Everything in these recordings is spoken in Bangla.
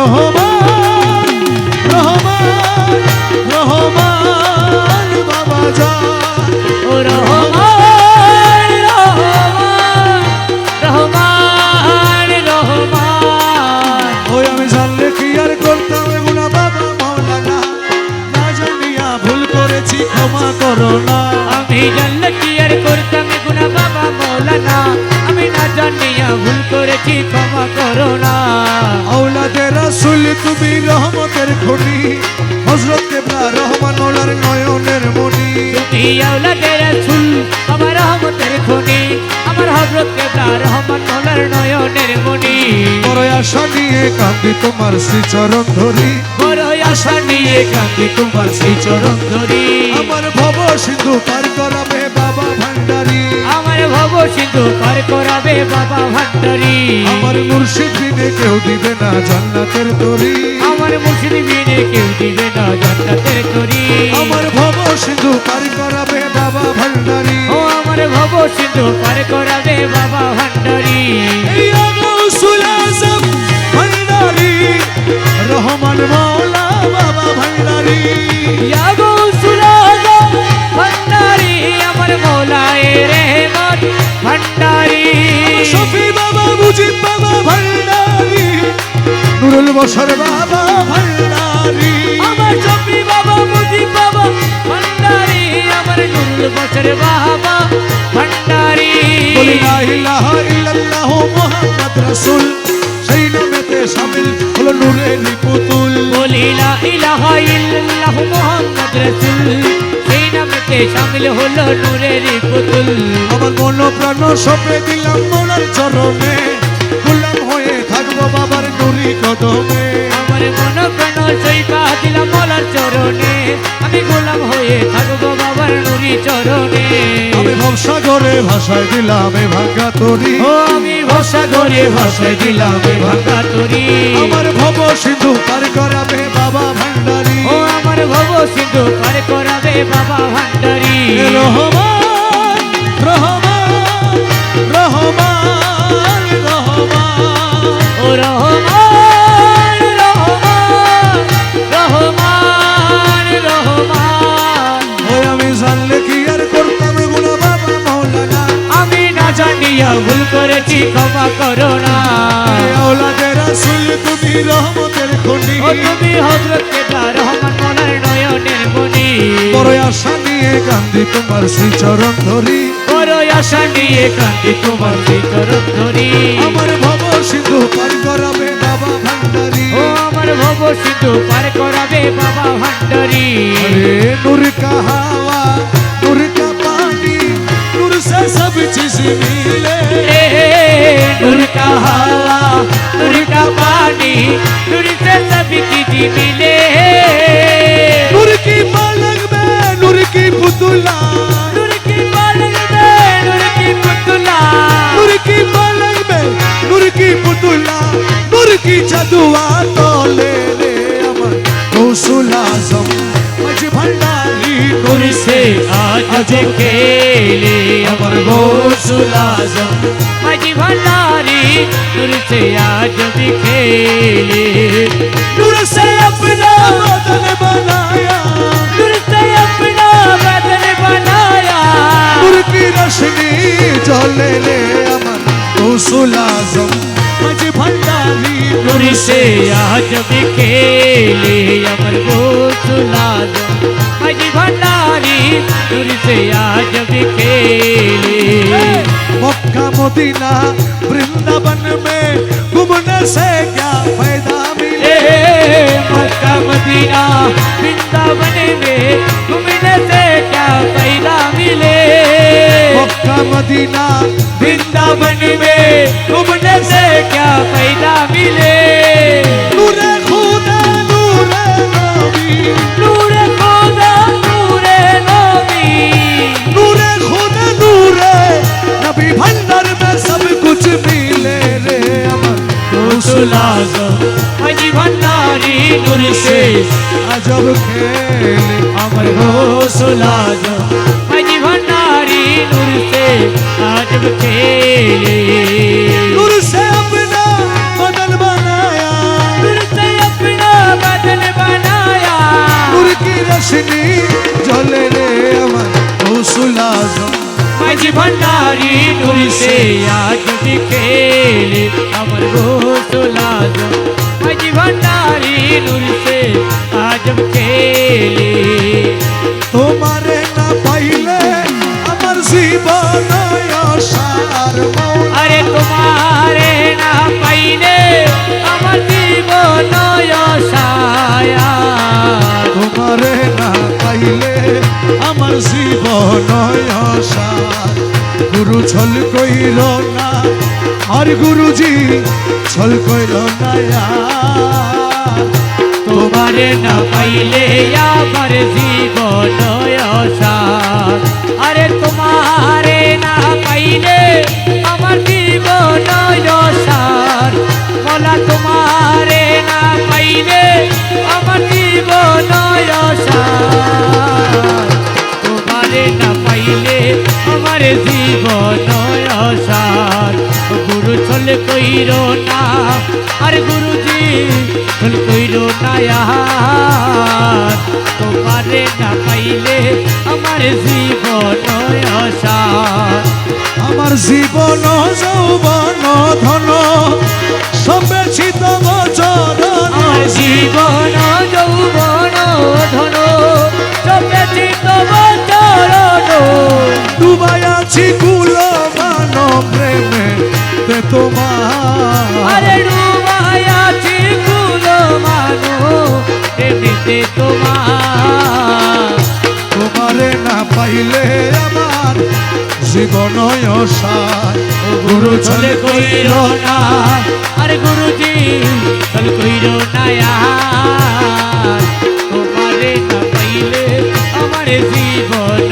রহমান রহমান রহমান বাবা জান ও রহমান রহমান রহমান রহমান। ওই আমি জানলে কি আর করতাম এগুলা বাবা মাওলানা, না জানিয়া ভুল করেছি ক্ষমা করো না। আমি জানলে কি আর করতাম গুনাহ বাবা মৌলানা, আমি না জানিয়া ভুল করেছি ক্ষমা করো না। আওলাদে রাসূল তুমি রহমতের খনি, হযরত কেবলা রহমান মওলার নয়নের মণি। তুমি আওলাদে রাসূল আমার রহমতের খনি, আমার হযরত কেবলা রহমান মওলার নয়নের মণি। বড় আশা নিয়ে কাঁদি তোমার শ্রীচরণ ধরি, বড় আশা নিয়ে কাঁদি তোমার শ্রীচরণ ধরি। আমার ভব সিন্ধু পার করাবে বাবা ভান্ডারী, আমার ভব সিন্ধু পার করাবে বাবা ভান্ডারী। আমার মুর্শিদ বিনে কেউ দিবে না জান্নাতের তরি, আমার মুর্শিদ বিনে কেউ দিবে না জান্নাতের তরি। আমার ভব সিন্ধু পার করাবে বাবা ভান্ডারী। ও আমার ভব সিন্ধু পার করাবে বাবা ভান্ডারী। এই গাউসুল আজম ভান্ডারী, রহমান মাওলা বাবা ভান্ডারী। ইয়া গৌসুল আজম ভান্ডারী, আমার মওলায়ে রহমত ভান্ডারী। শফি বাবা মুজিব বাবা ভান্ডারী, নুরুল বশর বাবা ভান্ডারী। আমার শফি বাবা মুজিব বাবা ভান্ডারী, আমার নুরুল বশর বাবা ভান্ডারী। বলি লা ইলাহা ইল্লাল্লাহু মুহাম্মদ রাসূল, সেই নামেতে শামিল হলো নূরের পুতুল। বলি লা ইলাহা ইল্লাল্লাহু মুহাম্মদ রাসূল, সেই নামেতে শামিল হলো নূরের পুতুল। আমার মন প্রাণ সঁপে দিলাম মৌলার চরণে, গোলাম হয়ে থাকবো বাবার নুরি কদমে। আমার মন প্রাণ সইবা দিলাম মওলার চরণে, আমি গোলাম হয়ে থাকবো বাবার নুরি চরণে। আমি ভবসাগরে ভাষায় দিলাম এ ভাঙ্গা তরি, ও আমি ভবসাগরে ভাসায় দিলাম এ ভাঙা তরি। আমার ভব সিন্ধু পার করাবে বাবা ভান্ডারী। ও আমার ভব সিন্ধু পার করাবে বাবা ভান্ডারী। রহমান রহমান রহমান রহমান ও রহমান রহমান রহমান রহমান। ওই আমি জানলে কি আর করতাম এগুলো বাবা মাওলানা, আমি না জানিয়া ভুল করেছি ক্ষমা করো না। আওলাদে রাসূল তুমি রহমতের খনি, ও তুমি হযরত কেবলা রহমান মওলার নয়নের মণি। বড় আশা নিয়ে কান্দি তোমার শ্রীচরণ ধরি, বড় আশা নিয়ে কাঁদি তোমার শ্রীচরণ ধরি। আমার ভব সিন্ধু পার করাবে বাবা ভান্ডারী। ও আমার ভব সিন্ধু পার করাবে বাবা ভান্ডারী। अरे नूर का हवा नूर का पानी नूर से सब चीज मिले, नूर का हवा नूर का पानी नूर से सभी चीज मिले। नूर की पलक में नूर की पुतला, नूर की पलक में नूर की पुतला, नूर की पलक में नूर की पुतला, नूर की जदुआ तो ले ले अमर गौसुल आजम मज भंडारी। नूर से आज खेले अमर गौसुल आजम मज भंडारी। नूर से आज भी खेले, नूर से अपना बदन बनाया, नूर से अपना बदन बनाया। नूर की रोशनी जो ले ले अमर गौसुल आजम मज भंडारी। नूर से आज भी खेले अमर गौसुल आजम मज भंडारी। नूर से आज भी खेले। मक्का मदीना वृंदावन में घूमने से क्या फायदा मिले, मक्का मदीना वृंदावन में घूमने से क्या फायदा मिले। मक्का मदीना वृंदावन में घूमने से क्या फायदा मिले। नूरे खुदा नूरे नबी, नूरे खुदा नूरे नबी, नूरे खुदा नूरे नबी भंडार में सब कुछ मिले रे अमर गौसुल आजम मज भंडारी। नूर से अजब खेले अमर गौसुल आजम मज भंडारी। नूर से आज भी खेले, नूर से अपना बदन बनाया, नूर से আসনি জলে রে আমার গৌসুল আজম মাঝি ভান্ডারি নূর সে আজ খেলে আমার গৌসুল আজম মাঝি ভান্ডারি নূর সে আজ খেলে তোমারে না পাইলে আমার জীবন অসার মৌলা আরে তোমারে না পাইলে আমার জীবন সায়া তোমারে না পাইলে আমার জীবন অসার গুরু ছল কইল না আর গুরুজি ছল কইল না আর। তোমারে না পাইলে আমার জীবন সার আরে তোমারে না পাইলে আমার জীবন সার বলা তোমারে না পাইলে আমার জীবন সার তোমারে না পাইলে আমার জীবন সার গুরু ছল কইর না আর গুরুজি ছল কইর না আর। তোমারে না পাইলে আমার জীবন সার আমার জীবন যৌবন ধন সবেছি তব চরণ আমার জীবন যৌবন ধন সবেছি তব চরণ ডুবাই আছি কুল মান প্রেমে তে তোমার আরে ডুবাই আছি কুল মানো এমনিতে তোমার তোমারে না পাইলে আমার জীবন অসার গুরু চলে কইর না আরে গুরুজি চল কইর না আর। তোমারে না পাইলে আমার জীবন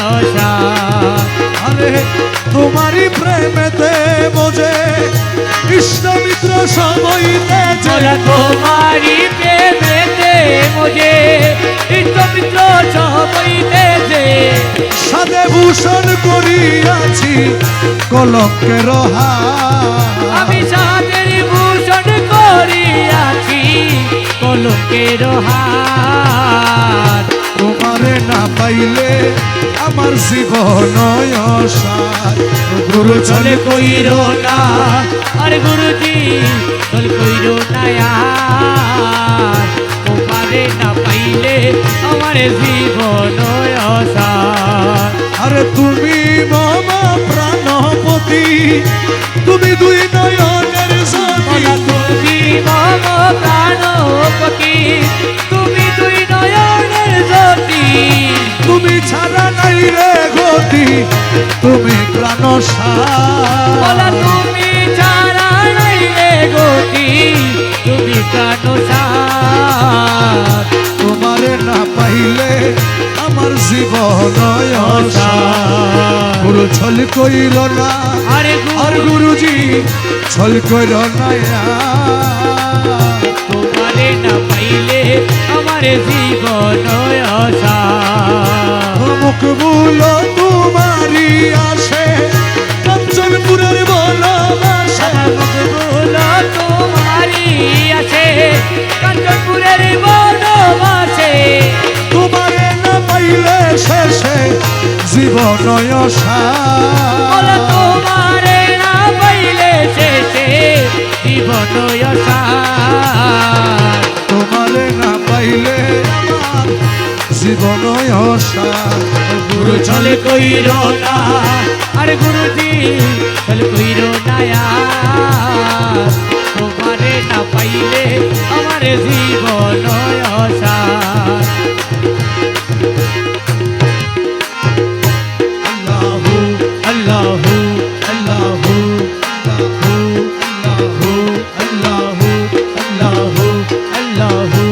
অসার আরে তোমারই প্রেমেতে বোঝে কৃষ্ণ মিত্র সবইতে চল তোমারি প্রেমেতে মোজে ইষ্ট মিত্র সবইতে যে সাদে ভূষণ করিয়াছি কলঙ্কের হার আমি সাদের ভূষণ করিয়াছি কলকের হার তোমারে না পাইলে আমার জীবন অসার গুরু চলে চলে কইর না আর গুরুজি চল কইর না আর। তোমারে না পাইলে আমার জীবন অসার আরে তুমি মম প্রাণপতি তুমি দুই নয়নের জ্যোতি বলা তুমি মম প্রাণপতি তুমি দুই নয়নের জ্যোতি তুমি ছাড়া নাই রে গতি তুমি প্রাণ বলা তুমি ছাড়া নাই রে গতি তুমি প্রাণ সার তোমারে না পাইলে আমার জীবন অসার গুরু ছল কইল না আরে আর গুরু গুরুজি ছল কইল না আর। তোমারে না পাইলে আমার জীবন অসার মুখ বুল তোমারি আসে কাঞ্চনপুরের বনবাসে মকবুল তোমারি আছে কাঞ্চনপুরের বনবাসে তোমারে না পাইলে শেষে জীবন বলা অসার তোমারে না পাইলে শেষে জীবন অসার তোমারে না পাইলে আমার জীবন অসার গুরু চলে কইর না আর গুরুজি চলে কইর না আর। তোমারে না পাইলে আমার জীবন অসার আল্লাহু আল্লাহু আল্লাহু আল্লাহু আল্লাহু আল্লাহু আল্লাহু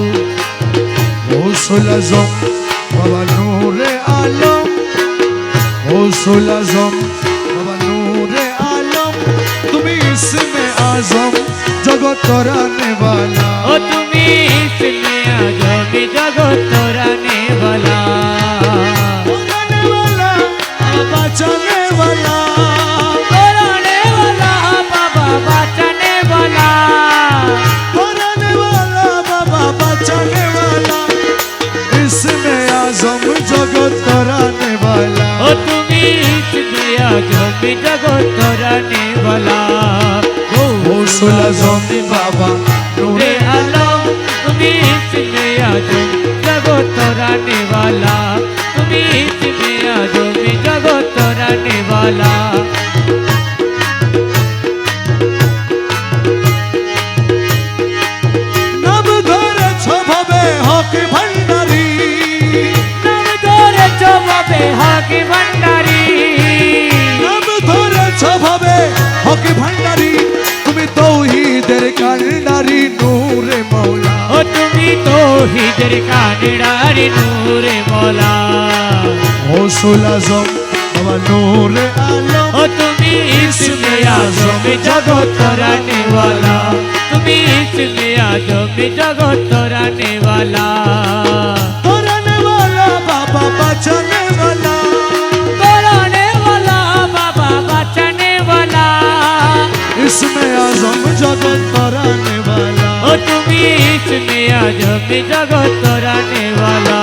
গৌসুল আজম বাবা নূরে আলম গৌসুল আজম বাবা নূরে আলম তুমি ইসমে আজম জগত রানে वाला ও তুমি ইসমে আজম জগত রানে वाला রানে वाला বাঁচানে वाला রানে वाला বাবা বাঁচানে वाला राने वाला बाबा बचाने वाला इसमें জমি জগৎ তরানে वाला গৌসুল আজম বাবা নূরে আলম তুমি ইসমে আজম জগৎ তরানে वाला তুমি ইসমে আজম জগৎ তরানে वाला নাম ধরেছ ভবে হক ভান্ডারী, নাম ধরেছ ভবে হক ভান্ডারী, নাম ধরেছ ভবে হক ভান্ডারী, তুমি তৌহিদের কান্ডারী নূরে মৌলা। ও তুমি তৌহিদের কান্ডারী নূরে মওলা গৌসুল আজম বাবা নূরে আলম, ও তুমি ইসমে আজম জগৎ তরানে वाला তুমি ইসমে আজম জগৎ তরানে वाला তরানে वाला বাবা বাঁচানে वाला, তরানে वाला বাবা বাঁচানে वाला ইসমে আজম জগৎ তরানে वाला। ও তুমি ইসমে আজম জগৎ তরানে वाला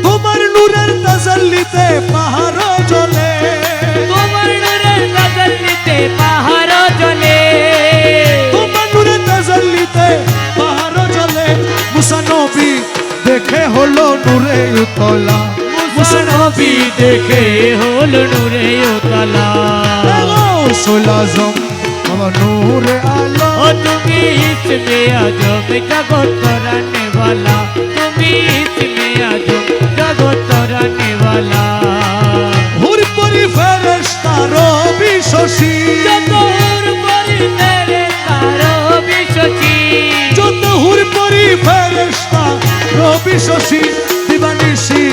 তোমার নূরের তাজাল্লিতে পাহাড় জ্বলে, তোমার নূরের তাজাল্লিতে পাহাড় জ্বলে তোমার নূরের তাজাল্লিতে পাহাড় জ্বলে। মুসা নবী দেখে হলো নূরে উতলা, মুসা নবী দেখে হল নূরে উতলা গৌসুল আজম বাবা নূরে আলম, ও তুমি ইসমে আজম জগৎ তরানে वाला তুমি ইসমে আজম জগৎ তরানে वाला হুর পরি ফেরেশতা রবি শশী, যত হুর পরি তেরে তারো বিশ্বচি যত হুর পরি ফেরেশতা রবি শশী, দিবানিশি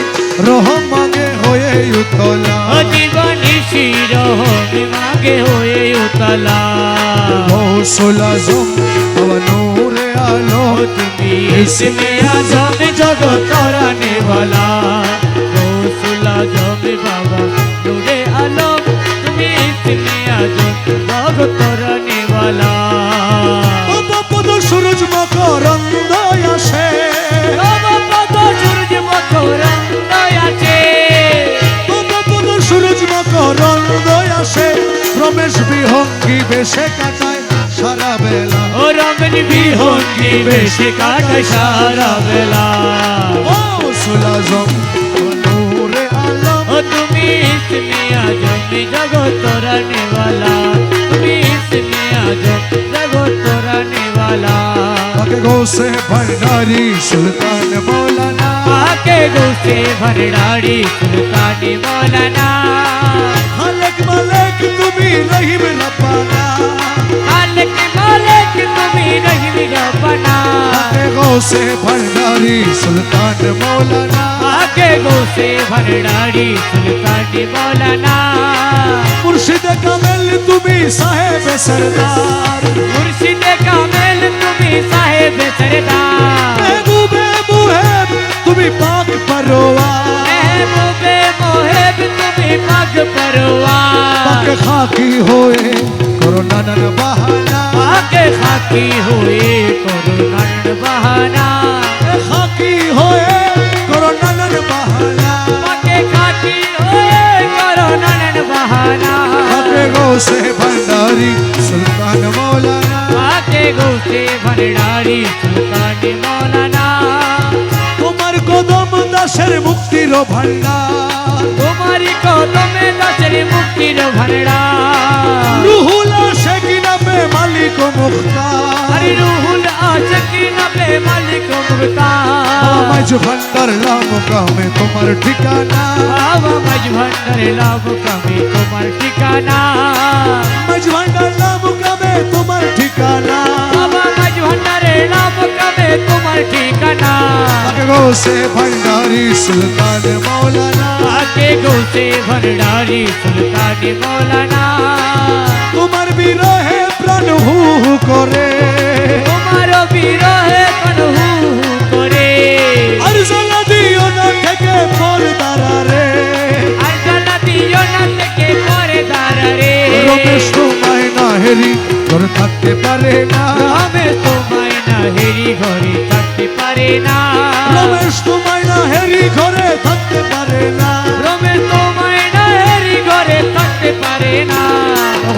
রহমাগে হয়ে উতলা ও জীবনী শিরোহ বিমাগে হয়ে উতলা গৌসুল আজম বাবা নূরে আলম, তুমি ইসমে আজম জগৎ তরানে वाला গৌসুল আজম বাবা নূরে আলম তুমি ইসমে আজম জগৎ তরানে वाला পদ সূরজ মকরন্দ আসে, তব পদ সূর্য মকরন্দ আছে পদ সূরজ মকরন্দ আসে, রমেশ বিহঙ্গি বেশে কাটায় সারা বেলা ও রমন বিহঙ্গি বেশে কাটায় সারা বেলা গৌসুল আজম বাবা নূরে আলম, ও তুমি ইসমে আজম জগৎ তরানে वाला তুমি ইসমে আজম জগৎ তরানে वाला বাকে গৌসে ভণ্ডারি সুলতান মৌলানা, आके गुस्से भरडाड़ी सुल्तानी मौलाना খালেক মালেক তুমি রহিম রব্বানা, मालिक मालिक तुम्ही नहीं मिला बना বাকে গৌসে ভণ্ডারি সুলতান মৌলানা, आके गुस्से भरडाड़ी सुल्तानी मौलाना মুর্শিদে কামেল তুমি সাহেব সরদার, मुर्शिद कामिल तुम्ही साहेब सरदार মেহবুবে মুহেব তুমি পাক পরওয়ার, महबूबे मोहेब तुम्ही पग পাক परवार খাকি হয়ে করো নানান বাহানা, आके खाकी हुए कोरोनन बहाना খাকি হয়ে করো নানান বাহানা, आके खाकी हुए कोरोनन बहाना বাকে গৌসে ভণ্ডারি সুলতান মৌলানা, आके गुस्से भरडाड़ी सुल्तानी मौलाना তোমার কদম দাসের মুক্তির ভান্ডার, तुम्हारी कदमे दशर मुक्तिर भरडार রুহুল আশিকিনা পে মালিক মুখতার, हरि रूहुल आशिकीन पे मालिक मुख्तार মাঝ ভান্ডার লামকামে তোমার ঠিকানা, बाबा मज भंडर लाभ कमी तुम्हार ठिकाना মাঝ ভান্ডার লামকামে তোমার ঠিকানা, बाबा मज भंडर लाभ कमी तुम्हार ठिकाना বাকে গৌসে ভণ্ডারি সুলতান মৌলানা, आके गुस्से भरडारी सुल्तानी मौलाना তোমার বিরহে প্রাণ হু হু করে, तुम्हारो বিরহে কনহু করে আর জ্বালা দিও না থেকে পর্দারা রে, আর জ্বালা দিও না থেকে পরে দাঁড়া রে রমেশ তোমায় না রমেশ তোমায় না হেরি ঘরে থাকতে পারে না রমেশ তোমায় না হেরি ঘরে থাকতে পারে না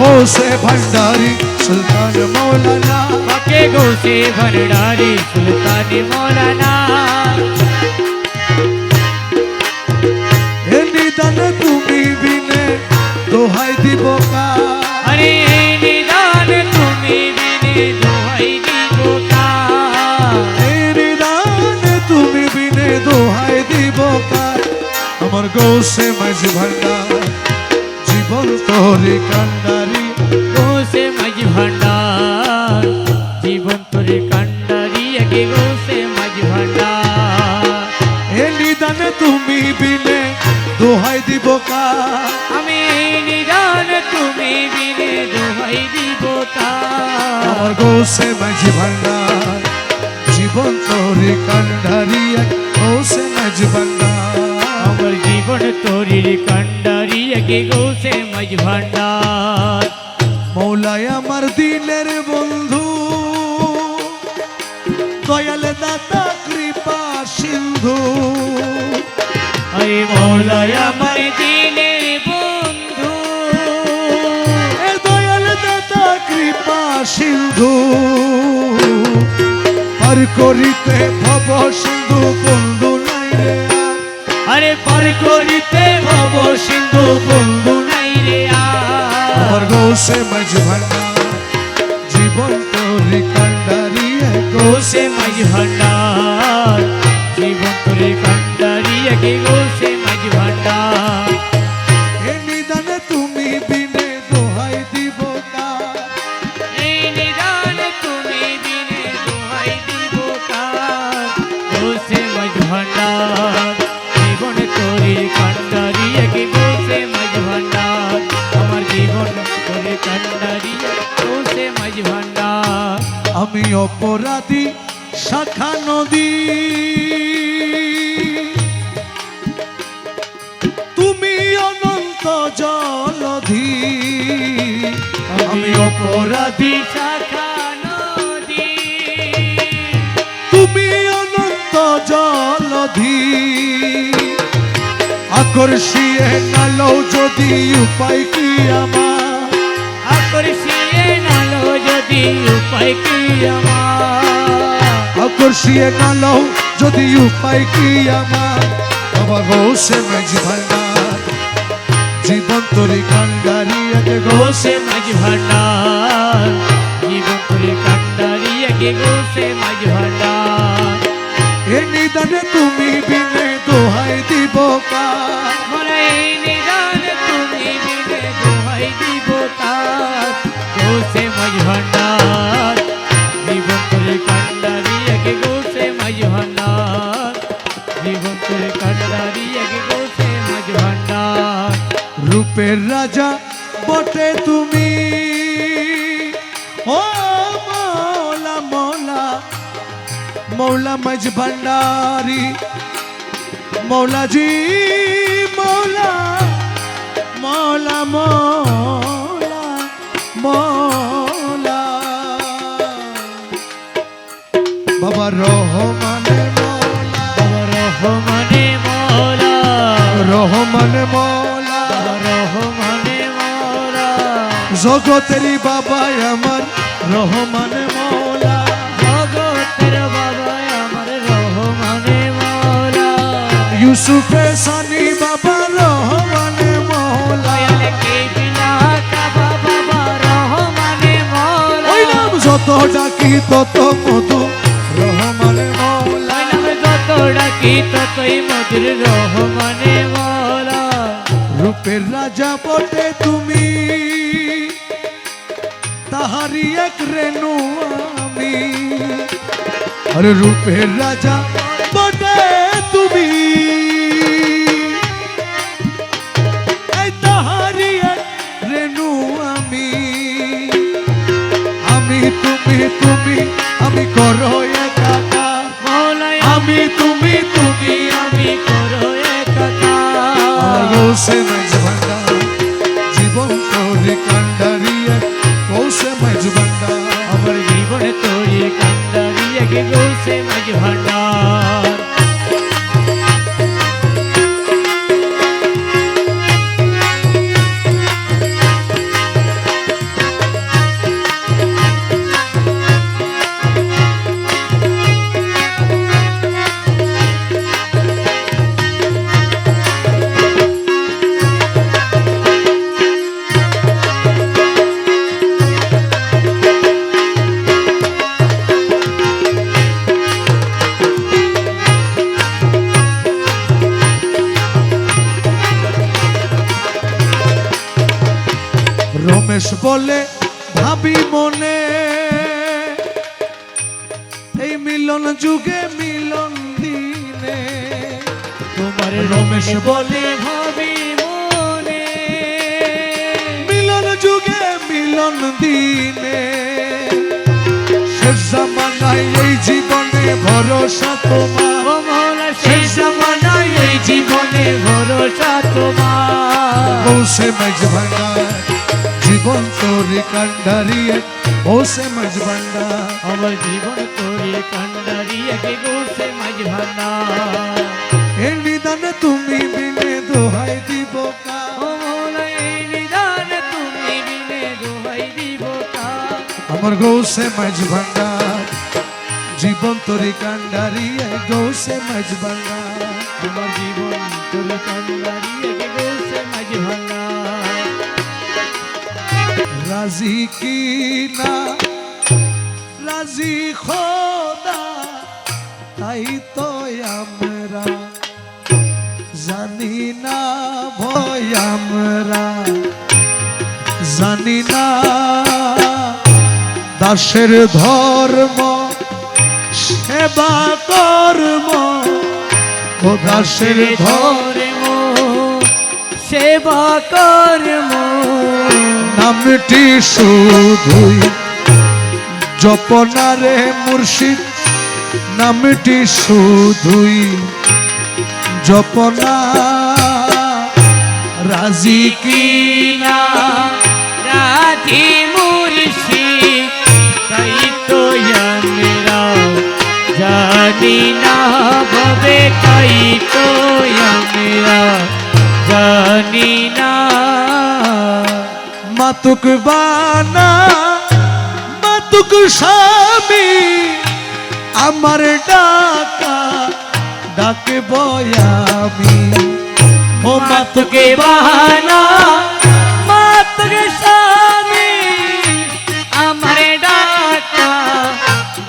গৌসে ভান্ডারি সুলতান মৌলানা পাকে গৌসে ভণ্ডারি সুলতান মৌলানা এ নিদানে তুমি বিনে দোহাই দিব কার আরে নিদান তুমি বিনে দোহাই দিব কার এই নিদানে তুমি বিনে দোহাই দিব কার আমার গৌসে মাঝি ভান্ডার জীবন তোরে কান্ডারি গৌসে মাঝি ভান্ডার জীবন তোরে কান্ডারি একে গৌসে মাঝি ভান্ডার এ নিদানে তুমি বিনে দোহাই দিব কার আমি নিদান তুমি বিনে দোহাই দিব কার আমার গৌসে মাঝি ভান্ডার জীবন তোরে কান্ডারি গৌসে মাঝি ভান্ডার আমার জীবন তোরির কান্ডারি একে গৌসে মাঝি ভান্ডার মৌলাই আমার দিনের বন্ধু দয়াল দাতা কৃপা সিন্ধু আরে মৌলায় আমার দিনের বন্ধু এ দয়াল দাতা কৃপা সিন্ধু পার করিতে ভব সিন্ধু বন্ধু নাই রে আর। আরে পার করিতে ভব সিন্ধু বন্ধু নাই রে আমার গৌসে মাঝ ভান্ডার জীবন তোরে কান্ডারি গৌসে মাঝি ভান্ডার জীবন তোরে কান্ডারি একে গৌসে মাঝি ভান্ডার এ নিদানে তুমি বিনে দোহাই দিব কার এই নিদান তুমি বিনে দোহাই দিব কার গৌসে মাঝি ভান্ডার জীবন তোরে কান্ডারি একে গৌসে মাঝি ভান্ডার আমার জীবন তোরে কান্ডারি গৌসে মাঝি ভান্ডার আমি অপরাধী শাখা নদী তুমি অনন্ত জলধি আমি অপরাধী শাখা নদী তুমি অনন্ত জলধি আকর্ষিয়ে নালো যদি উপায় কি আমার আকর্ষিয়ে নালো যদি উপায় কি আমার আকর্ষিয়ে নালো যদি উপায় কি আমার বাবা গৌসে মাঝি ভান্ডার জীবন তোরে কান্ডারি একে গৌসে মাঝি ভান্ডার জীবন তোরে কান্ডারি একে গৌসে মাঝি ভান্ডার এ নিদানে তুমি বিনে দোহাই দিব কার মোরা এই নিদান তুমি বিনে দোহাই দিব তার গৌসে মাঝি ভান্ডার জীবন তোরে কান্ডারি একে গৌসে মাঝি ভান্ডার জীবন তোরে কান্ডারি একে গৌসে মাঝি ভান্ডার রূপের রাজা বটে তুমি ও মৌলা মৌলা মৌলা মাঝ ভান্ডারি মৌলাজি মৌলা মৌলা মৌলা মৌলা বাবা রহমানে মৌলা রহমানে মৌলা রহমানে মৌলা রহমানে মৌলা জগতেরই বাবা আমার রহমানে মৌলা জগতের বাবা আমার রহমানে মৌলা ইউসুফে সানি বাবা রহমানে মৌলা দয়াল কে বিনা কাবা বাবা রহমানে মৌলা ওই নাম যত ডাকি তত মধু রহমানে মৌলা ওই নাম যত ডাকি ততই মধুর রহমানে মৌলা রূপের রাজা বটে তুমি তাহারি এক রেণু আমি আরে রূপের রাজা বটে তুমি এই তাহারি এক রেণু আমি আমি তুমি তুমি আমি করো একাকার মৌলা আমি তুমি তুমি আমি করো একাকার গৌসে মাঝ ভান্ডার জীবন তোরে কান্ডারি গৌসে মাঝ ভান্ডার আমার জীবন তোরে কান্ডারি একে গৌসে মাঝ ভান্ডার রমেশ বলে ভাবি মনে, এই মিলন যুগে মিলন দিনে। তোমার রমেশ বলে ভাবি মনে, মিলন যুগে মিলন দিনে। শেষ জামানায় এই জীবনে ভরসা তোমার, ও মৌলা শেষ জামানায় এই জীবনে ভরসা তোমার। বসে মাঝ ভান্ডার জীবন তোরে কান্ডারিয়ে, বসে মাঝ ভান্ডার আমার জীবন তোরে কান্ডারিয়ে কে গোসে মাঝ ভান্ডার। এই নিদানে তুমি বিনে দোহাই দিব কা, ও মৌলা এই নিদানে তুমি বিনে দোহাই দিব কার। আমার গৌসে মাঝ ভান্ডার জীবন তোরে কান্ডারিয়ে, গৌসে মাঝ ভান্ডার আমার জীবন তোরে কান্ডারিয়ে কে গোসে মাঝ ভান্ডার। রাজি কি না রাজি খোদা, তাই তো আমরা জানি না ভয়, আমরা জানি না দাসের ধর্ম সেবা কর্ম, ও দাসের ধর্ম সেবা কর্ম নামটি শুধুই জপনারে মুর্শিদ, নামটি শুধুই জপনা। রাজি কি না রাজি মুর্শিদ, তাই তো আমরা জানি না ভবে, তাই তো আমরা জানি না। মাতুক বানা মাতুক স্বামী, আমার ডাকা ডাকে বয়ামি, ও মাতকে বাহানা মাতকে স্বামী, আমার ডাকা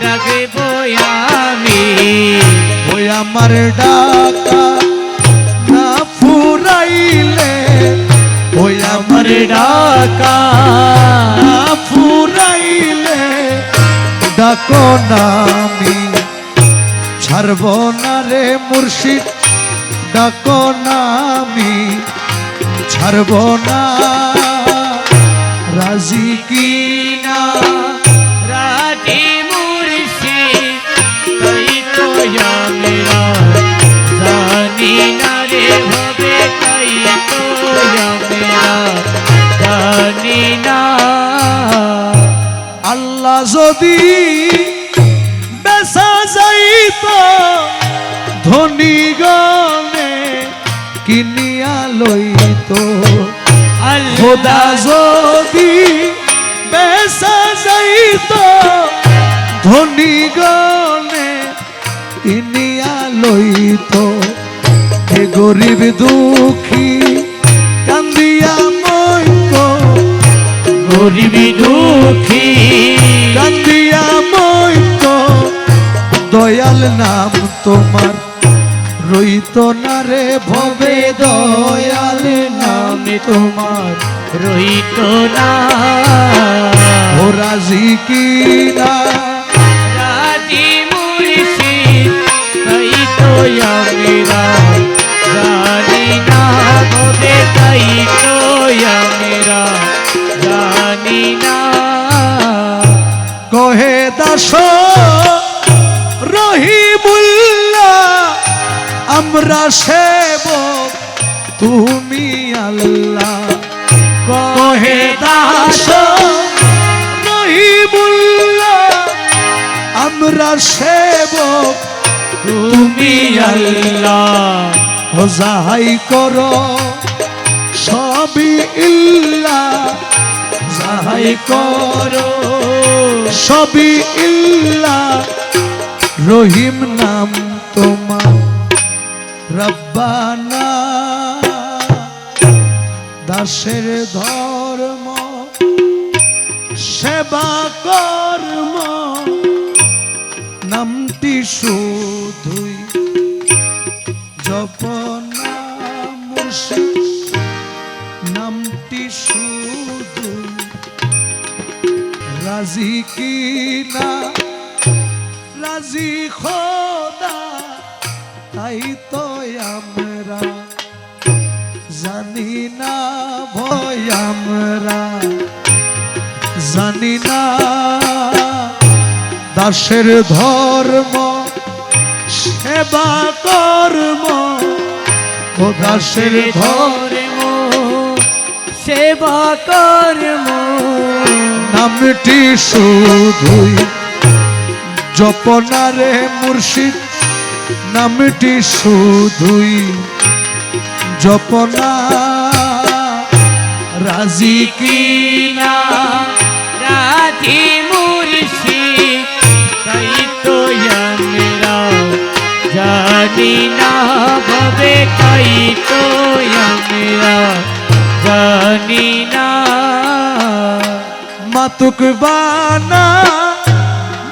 ডাকে বয়ামি। ওই আমার ডাকা না ফুরাইলে, ওই আমার ডাকা না ফুরাইলে ডাকো নামি, ছাড়ব না রে মুর্শিদ ডাকো নামি, ছাড়ব না। রাজি কি না রাজি মুর্শিদ, তাই তো আমরা জানি না রে ভবে, তাই তো আমরা জানি না। আল্লাহ যদি বেসা যাইত ধনী গনে কিনিয়া লইত, খোদা যদি বেসা যাইত ধনী গনে কিনিয়া লইত, এ গরিব দুঃখী কান্দিয়া মইত, গরিব দুঃখী কান্দিয়া মইত, দয়াল নাম তোমার রইত না রে ভবে, দয়াল নাম তোমার রহিত না। ও রাজি কি না রাজি মুর্শিদ, তাই তো আমরা জানি না ভবে, তাই তো আমরা জানি না। কহে দাস রহিমুল্লাহ, আমরা সেবক তুমি আল্লাহ। কহে দাস রহিমুল্লাহ, আমরা সেবক তুমি আল্লাহ। ও যাহাই করো সবই ইল্লাহ, যাহাই করো সবই ইল্লাহ, রহিম নাম তোমার রব্বানা। দাসের ধর্ম সেবা কর্ম, নামটি শুধুই জপনা মুর্শিদ, নামটি শুধুই রাজি কি না রাজি খোদা তাই তো আমরা জানি না ভয় আমরা জানি না দাসের ধর্ম সেবা কর্ম ও দাসের ধর্ম সেবা কর্ম নামটি শুধুই জপনারে মুর্শিদ নামটি শুধুই জপনা রাজি কি না রাধি মুর্শিদ তাই তো আমরা জানি না ভবে তাই তো আমরা জানি না মাতুক বানা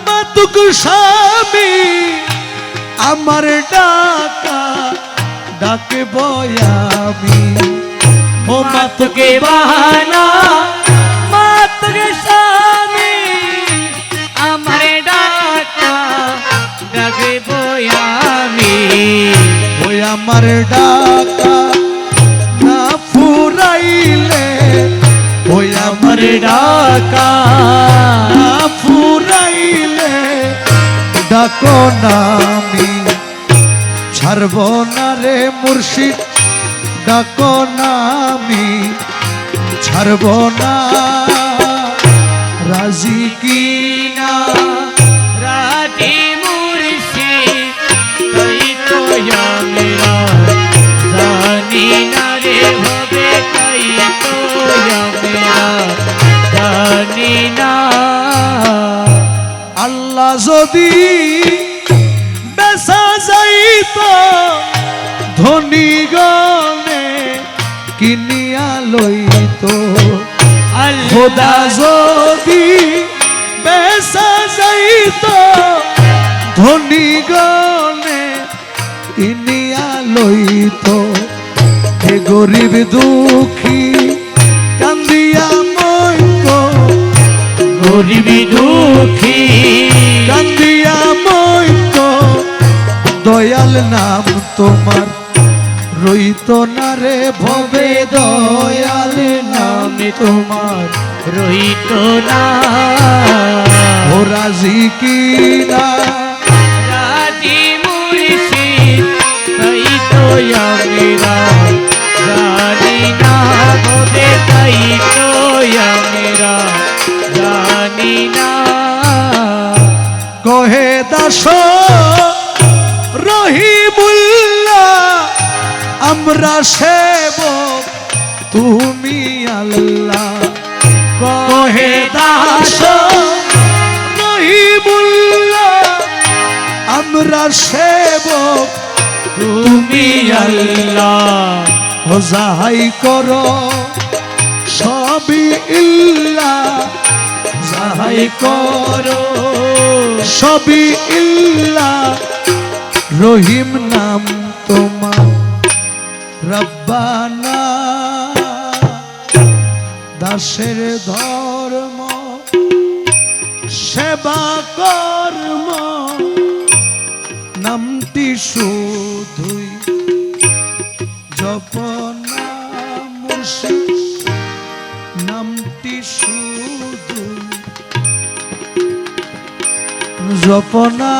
মাতুক স্বামী আমার ডাকা ডাকে বয়ামি ও মাতুকে বাহানা মাতুকে স্বামী আমার ডাকা ডাকে বয়ামি ওই আমার ডাকা না ফুরাইলে ওই আমার ডাকা না ফুরাইলে ডাকো নামি ছাড়ব না রে মুর্শিদ ডাকো নামি ছাড়ব না রাজি কি না রাধি মুর্শিদ তাই তো আমরা জানি না রে ভবে তাই তো আমরা জানি না আল্লাহ যদি বেসা যাইত ধনী গনে কিনিয়া লইত খোদা যদি বেসা যাইত ধনী গনে কিনিয়া লইত হে গরিব দুঃখী কান্দিয়া মইত গরিব দুঃখী কান্দিয়া মইত দয়াল নাম তোমার রইত না রে ভবে দয়াল নাম তোমার রহিত না ও রাজি কি না রাধি মুর্শিদ তাই তো আমরা জানি না ভবে তাই তো আমরা জানি না কহে দাস রহিমুল্লাহ আমরা সেবক তুমি আল্লাহ কহে দাস রহিমুল্লাহ আমরা সেবক তুমি আল্লাহ ও যাহাই করো সবই ইল্লাহ যাহাই করো সবই ইল্লাহ রহিম নাম তোমার রব্বানা দাসের ধর্ম সেবা কর্ম নামটি শুধুই জপনা মুর্শিদ নামটি শুধুই জপনা